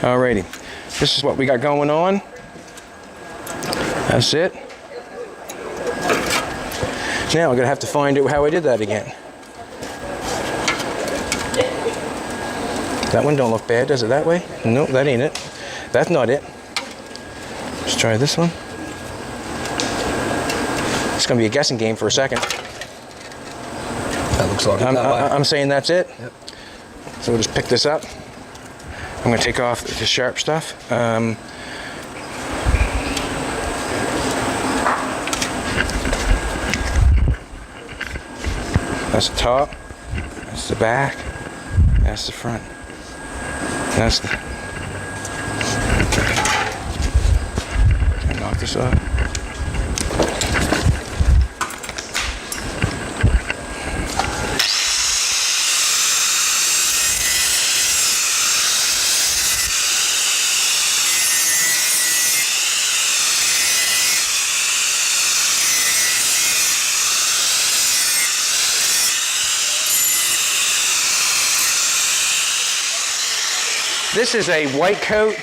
Alrighty, this is what we got going on. That's it. Now I'm gonna have to find out how I did that again. That one don't look bad, does it that way? Nope, that ain't it. That's not it. Let's try this one. It's gonna be a guessing game for a second. That looks like it. I'm saying that's it. Yep. So we'll just pick this up. I'm gonna take off the sharp stuff. That's the top, that's the back, that's the front, that's the... Knock this off. This is a white coat.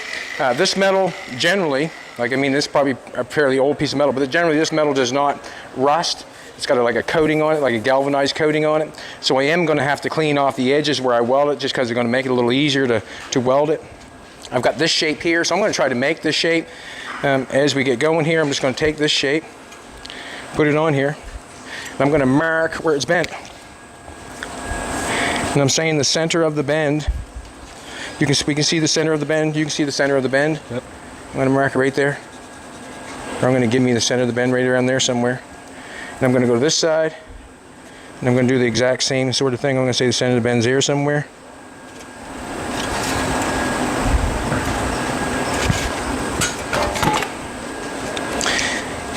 This metal generally, like I mean, this is probably a fairly old piece of metal, but generally this metal does not rust. It's got like a coating on it, like a galvanized coating on it. So I am going to have to clean off the edges where I weld it, just because they're going to make it a little easier to weld it. I've got this shape here, so I'm going to try to make this shape. As we get going here, I'm just going to take this shape, put it on here, and I'm going to mark where it's bent. And I'm saying the center of the bend. We can see the center of the bend. You can see the center of the bend. Yep. I'm going to mark it right there. Or I'm going to give me the center of the bend right around there somewhere. And I'm going to go to this side. And I'm going to do the exact same sort of thing. I'm going to say the center of the bend's here somewhere.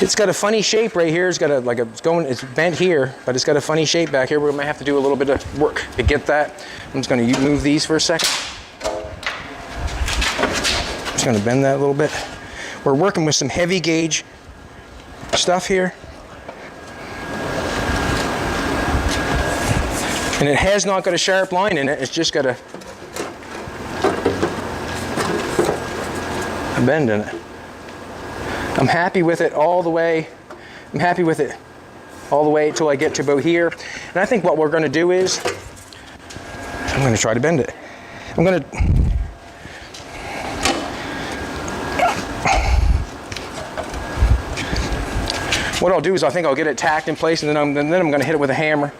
It's got a funny shape right here. It's got a it's bent here, but it's got a funny shape back here. We might have to do a little bit of work to get that. I'm just going to move these for a second. Just going to bend that a little bit. We're working with some heavy gauge stuff here. And it has not got a sharp line in it. It's just got a bend in it. I'm happy with it all the way. I'm happy with it all the way until I get to about here. And I think what we're going to do is, I'm going to try to bend it. I'm going to, what I'll do is I think I'll get it tacked in place, and then I'm going to hit it with a hammer,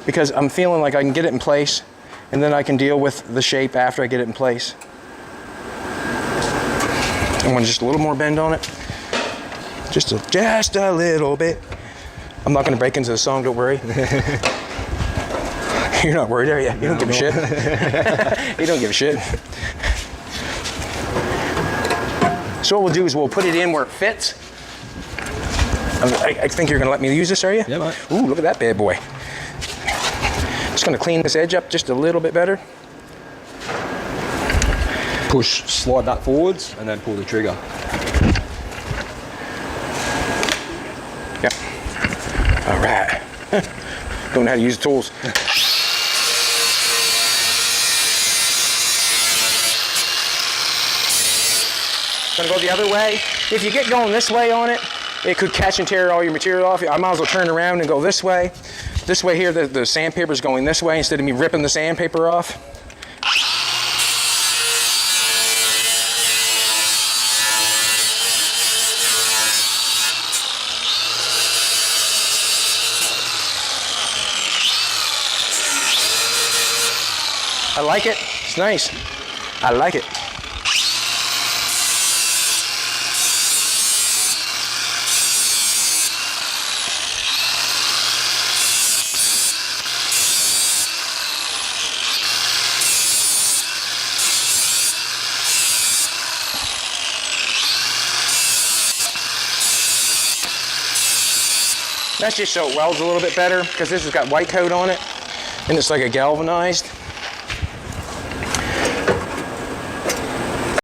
because I'm feeling like I can get it in place, and then I can deal with the shape after I get it in place. I want just a little more bend on it. Just a little bit. I'm not going to break into the song, don't worry. You're not worried, are you? You don't give a shit. You don't give a shit. So what we'll do is we'll put it in where it fits. I think you're going to let me use this, are you? Yeah, mate. Ooh, look at that bad boy. Just going to clean this edge up just a little bit better. Push, slide that forwards, and then pull the trigger. Yep. All right. Don't know how to use the tools. Gonna go the other way. If you get going this way on it, it could catch and tear all your material off. I might as well turn around and go this way. This way here, the sandpaper is going this way instead of me ripping the sandpaper off. I like it. It's nice. I like it. That's just so it welds a little bit better, because this has got white coat on it, and it's like a galvanized.